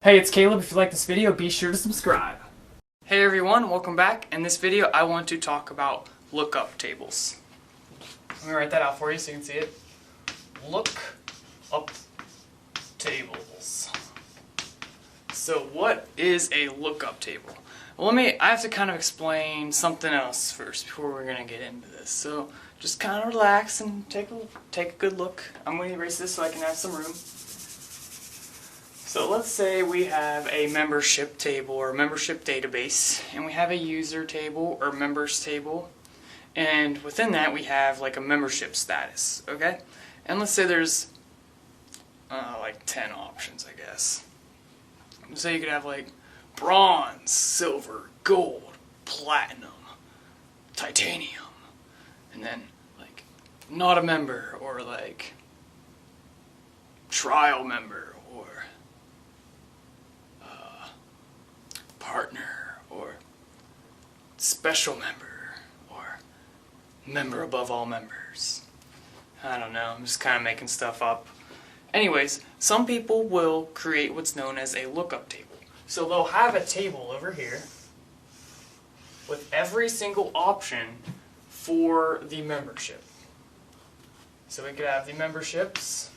Hey, it's Caleb. If you like this video, be sure to subscribe. Hey everyone, welcome back. In this video, I want to talk about lookup tables. Let me write that out for you so you can see it. Lookup tables. So what is a lookup table? Well, I have to kind of explain something else first before we're going to get into this. So just kind of relax and take a good look. I'm going to erase this so I can have some room. So let's say we have a membership table or membership database, and we have a user table or members table, and within that we have like a membership status, okay? And let's say there's like 10 options, I guess. So you could have like bronze, silver, gold, platinum, titanium, and then like not a member, or like trial member, or partner, or special member, or member above all members. I don't know, I'm just kind of making stuff up. Anyways, some people will create what's known as a lookup table. So they'll have a table over here with every single option for the membership. So we could have the memberships,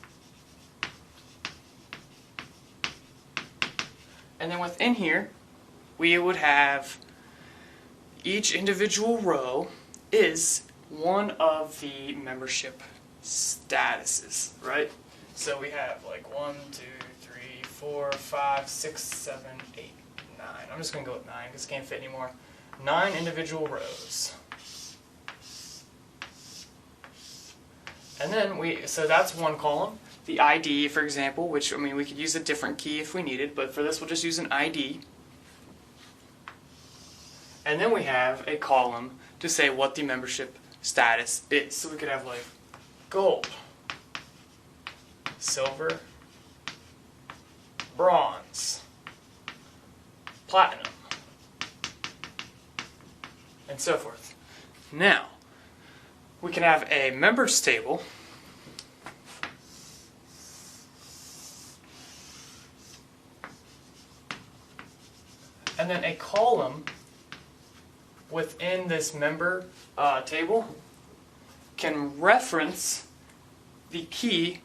and then within here we would have each individual row is one of the membership statuses, right? So we have like 1, 2, 3, 4, 5, 6, 7, 8, 9. I'm just going to go with 9 because it can't fit anymore. 9 individual rows. And then so that's one column. The ID, for example, which, we could use a different key if we needed, but for this we'll just use an ID. And then we have a column to say what the membership status is. So we could have like gold, silver, bronze, platinum, and so forth. Now, we can have a members table and then a column within this member table can reference the key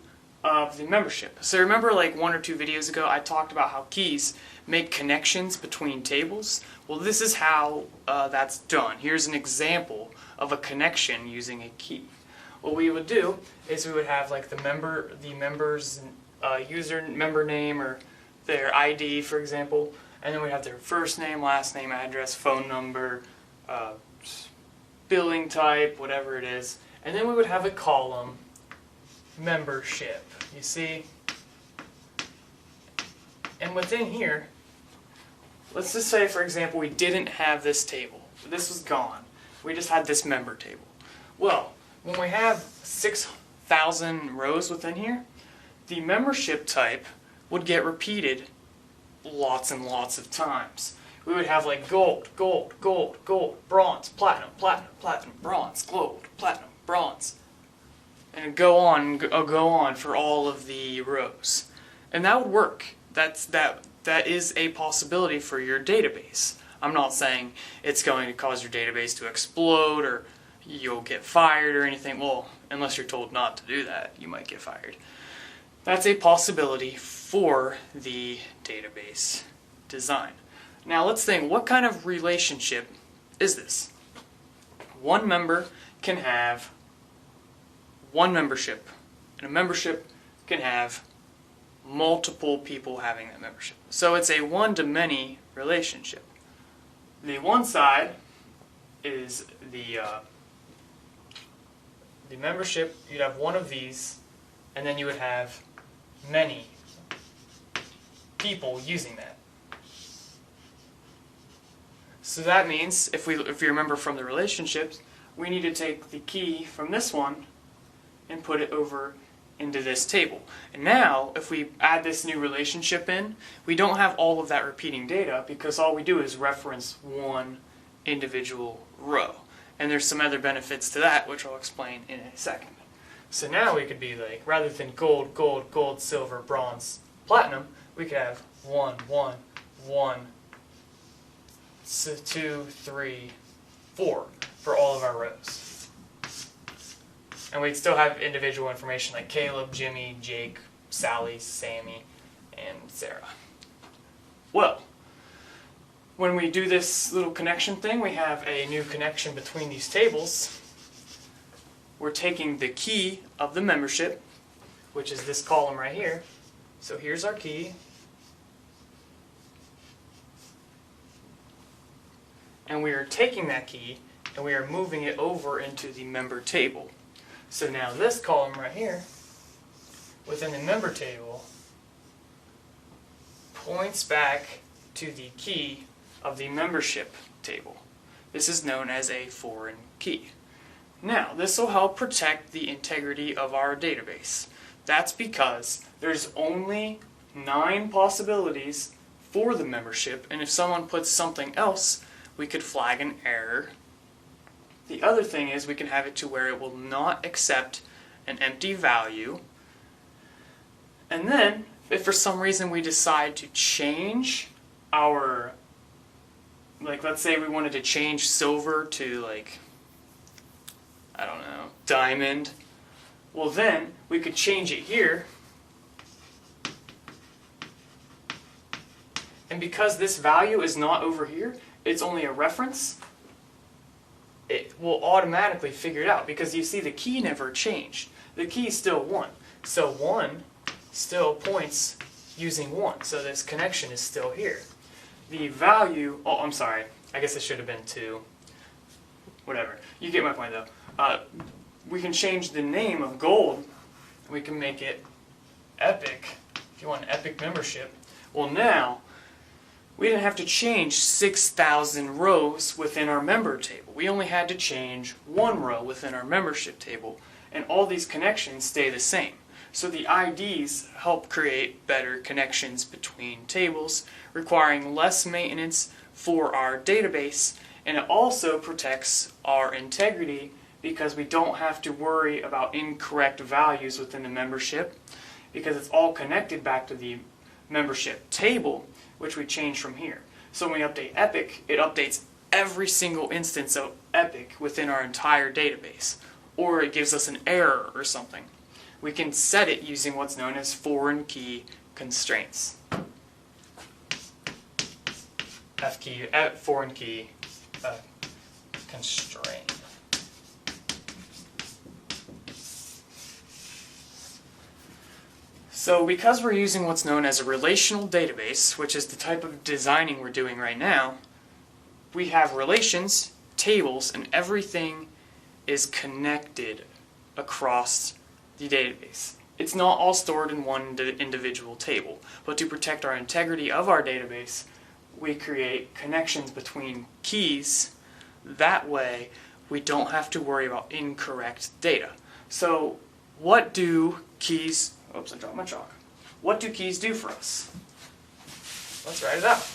of the membership. So remember, like 1 or 2 videos ago I talked about how keys make connections between tables? Well, this is how that's done. Here's an example of a connection using a key. What we would do is we would have like the member's user member name or their ID, for example, and then we have their first name, last name, address, phone number, billing type, whatever it is, and then we would have a column, membership, you see? And within here, let's just say, for example, we didn't have this table. This was gone. We just had this member table. Well, when we have 6,000 rows within here, the membership type would get repeated lots and lots of times. We would have like gold, gold, gold, gold, bronze, platinum, platinum, platinum, bronze, gold, platinum, bronze, and go on for all of the rows. And that would work. That is a possibility for your database. I'm not saying it's going to cause your database to explode or you'll get fired or anything. Well, unless you're told not to do that, you might get fired. That's a possibility for the database design. Now let's think, what kind of relationship is this? One member can have one membership, and a membership can have multiple people having that membership. So it's a one-to-many relationship. The one side is the membership. You'd have one of these, and then you would have many people using that. So that means, if you remember from the relationships, we need to take the key from this one and put it over into this table. And now, if we add this new relationship in, we don't have all of that repeating data because all we do is reference one individual row. And there's some other benefits to that, which I'll explain in a second. So now we could be like, rather than gold, gold, gold, silver, bronze, platinum, we could have 1, 1, 1, 2, 3, 4 for all of our rows. And we'd still have individual information like Caleb, Jimmy, Jake, Sally, Sammy, and Sarah. Well, when we do this little connection thing, we have a new connection between these tables. We're taking the key of the membership, which is this column right here. So here's our key. And we are taking that key and we are moving it over into the member table. So now this column right here, within the member table, points back to the key of the membership table. This is known as a foreign key. Now, this will help protect the integrity of our database. That's because there's only 9 possibilities for the membership, and if someone puts something else, we could flag an error. The other thing is we can have it to where it will not accept an empty value. And then, if for some reason we decide to change our, like let's say we wanted to change silver to like, I don't know, diamond, well then we could change it here. And because this value is not over here, it's only a reference, it will automatically figure it out because you see the key never changed. The key is still 1. So 1 still points using 1. So this connection is still here. The value, oh I'm sorry, I guess it should have been 2. Whatever. You get my point though. We can change the name of gold. We can make it epic if you want an epic membership. Well now, we didn't have to change 6,000 rows within our member table. We only had to change 1 row within our membership table, and all these connections stay the same. So the IDs help create better connections between tables, requiring less maintenance for our database, and it also protects our integrity because we don't have to worry about incorrect values within the membership because it's all connected back to the membership table, which we change from here. So when we update Epic, it updates every single instance of Epic within our entire database, or it gives us an error or something. We can set it using what's known as foreign key constraints. Foreign key constraint. So because we're using what's known as a relational database, which is the type of designing we're doing right now, we have relations, tables, and everything is connected across the database. It's not all stored in one individual table, but to protect our integrity of our database, we create connections between keys. That way, we don't have to worry about incorrect data. So what do keys... Oops, I dropped my chalk. What do keys do for us? Let's write it out.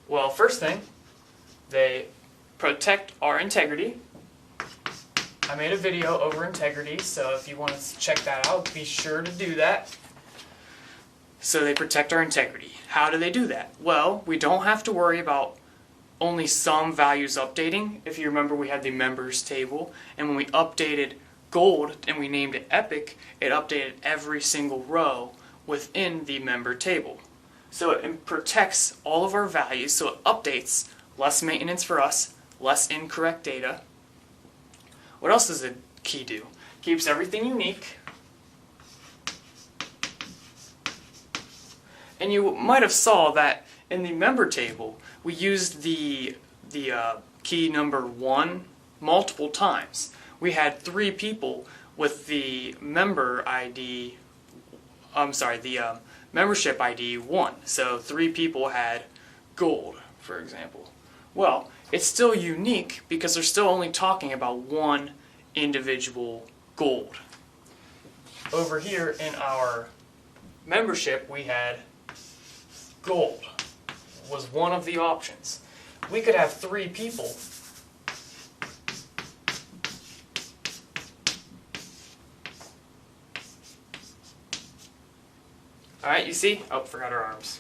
Well, first thing, they protect our integrity. I made a video over integrity, so if you want to check that out, be sure to do that. So they protect our integrity. How do they do that? Well, we don't have to worry about only some values updating. If you remember, we had the members table, and when we updated gold and we named it epic, it updated every single row within the member table. So it protects all of our values, so it updates, less maintenance for us, less incorrect data. What else does a key do? Keeps everything unique. And you might have saw that in the member table, we used the key number 1 multiple times. We had 3 people with the member ID, the membership ID 1. So 3 people had gold, for example. Well, it's still unique because they're still only talking about one individual gold. Over here in our membership, we had gold was one of the options. We could have 3 people Alright, you see? Oh, forgot our arms.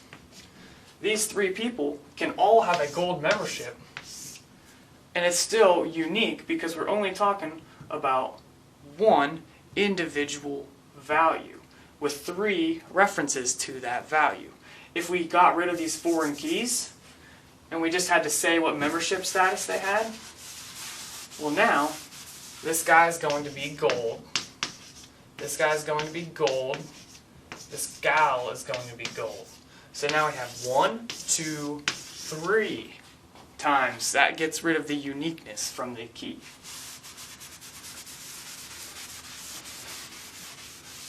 These 3 people can all have a gold membership, and it's still unique because we're only talking about one individual value with 3 references to that value. If we got rid of these foreign keys and we just had to say what membership status they had, well, now this guy's going to be gold, this guy's going to be gold, this gal is going to be gold. So now we have 1, 2, 3 times. That gets rid of the uniqueness from the key.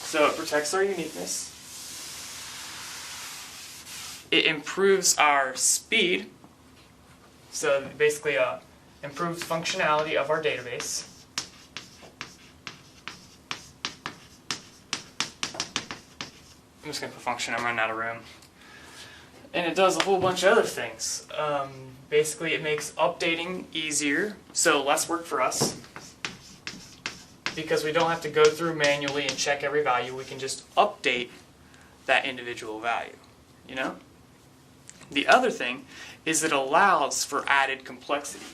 So it protects our uniqueness. It improves our speed. So basically improves functionality of our database. I'm just going to put function, I'm running out of room. And it does a whole bunch of other things. Basically it makes updating easier, so less work for us. Because we don't have to go through manually and check every value, we can just update that individual value, you know? The other thing is it allows for added complexity.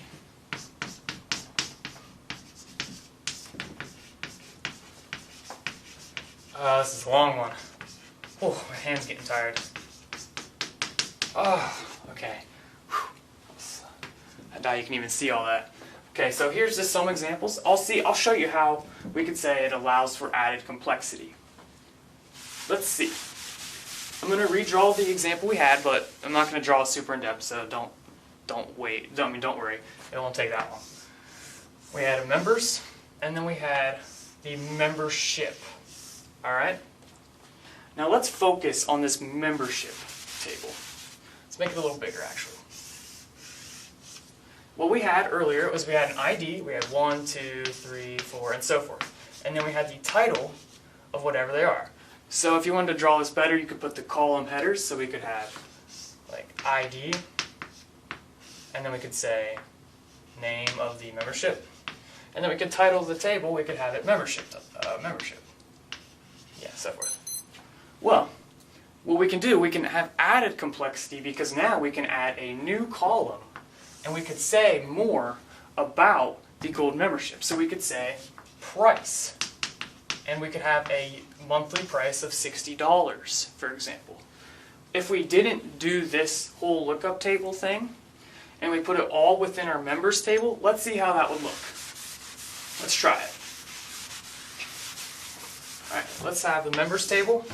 This is a long one. Oh, my hand's getting tired. Oh, okay. I doubt you can even see all that. Okay, so here's just some examples. I'll show you how we could say it allows for added complexity. Let's see. I'm going to redraw the example we had, but I'm not going to draw it super in depth, so don't worry. It won't take that long. We had a members, and then we had the membership. All right. Now let's focus on this membership table. Let's make it a little bigger, actually. What we had earlier was we had an ID, we had 1, 2, 3, 4, and so forth. And then we had the title of whatever they are. So if you wanted to draw this better, you could put the column headers, so we could have like ID, and then we could say name of the membership. And then we could title the table, we could have it membership. Yeah, so forth. Well, what we can do, we can have added complexity because now we can add a new column and we could say more about the gold membership. So we could say price, and we could have a monthly price of $60, for example. If we didn't do this whole lookup table thing and we put it all within our members table, let's see how that would look. Let's try it. Alright, let's have the members table,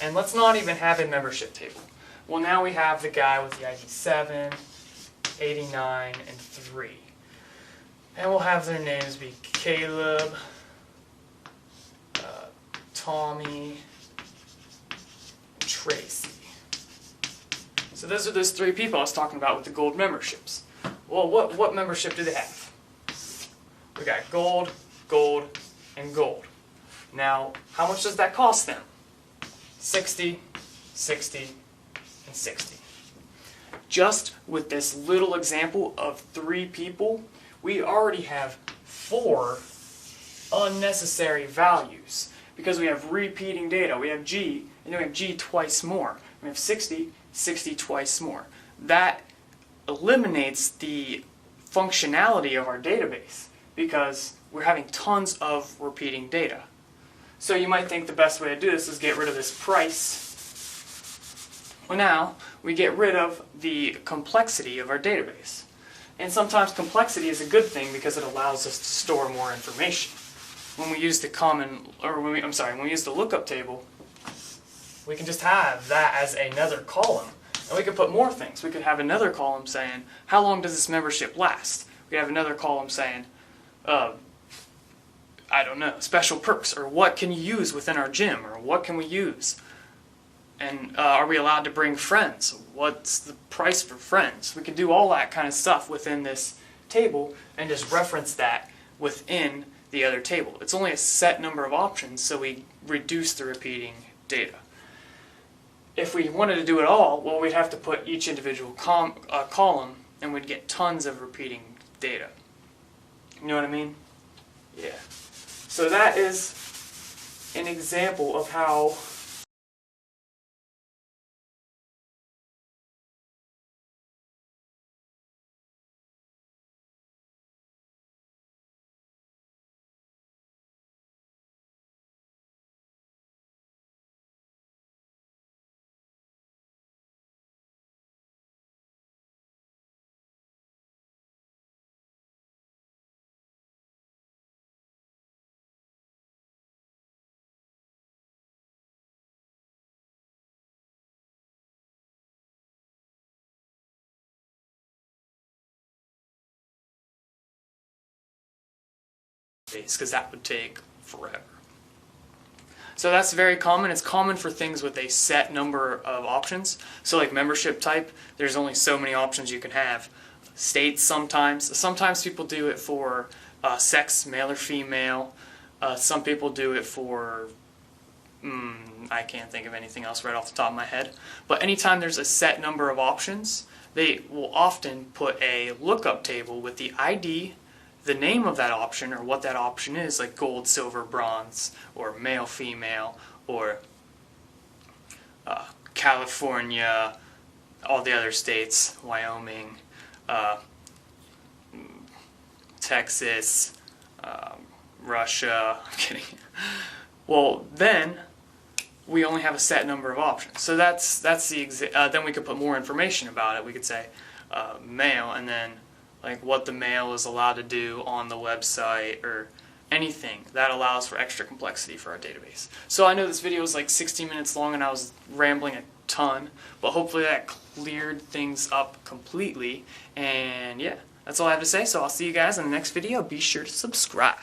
and let's not even have a membership table. Well, now we have the guy with the ID 7, 89, and 3. And we'll have their names be Caleb, Tommy, and Tracy. So those are those 3 people I was talking about with the gold memberships. Well, what membership do they have? We got gold, gold, and gold. Now, how much does that cost them? 60, 60, and 60. Just with this little example of 3 people, we already have 4 unnecessary values because we have repeating data. We have G, and then we have G twice more. We have 60, 60 twice more. That eliminates the functionality of our database because we're having tons of repeating data. So you might think the best way to do this is get rid of this price. Well, now we get rid of the complexity of our database. And sometimes complexity is a good thing because it allows us to store more information. When we use the when we use the lookup table, we can just have that as another column. And we could put more things. We could have another column saying, how long does this membership last? We could have another column saying, I don't know, special perks, or what can you use within our gym, or what can we use? And are we allowed to bring friends? What's the price for friends? We can do all that kind of stuff within this table and just reference that within the other table. It's only a set number of options, so we reduce the repeating data. If we wanted to do it all, well, we'd have to put each individual column, and we'd get tons of repeating data. You know what I mean? Yeah. So that is an example of how because that would take forever. So that's very common. It's common for things with a set number of options. So like membership type, there's only so many options you can have. States sometimes. Sometimes people do it for sex, male or female. Some people do it for, I can't think of anything else right off the top of my head. But anytime there's a set number of options, they will often put a lookup table with the ID, the name of that option, or what that option is, like gold, silver, bronze, or male, female, or California, all the other states, Wyoming, Texas, Russia. I'm kidding. Well, then we only have a set number of options. So that's the then we could put more information about it. We could say male, and then like what the male is allowed to do on the website, or anything that allows for extra complexity for our database. So I know this video is like 16 minutes long and I was rambling a ton, but hopefully that cleared things up completely. And yeah, that's all I have to say. So I'll see you guys in the next video. Be sure to subscribe.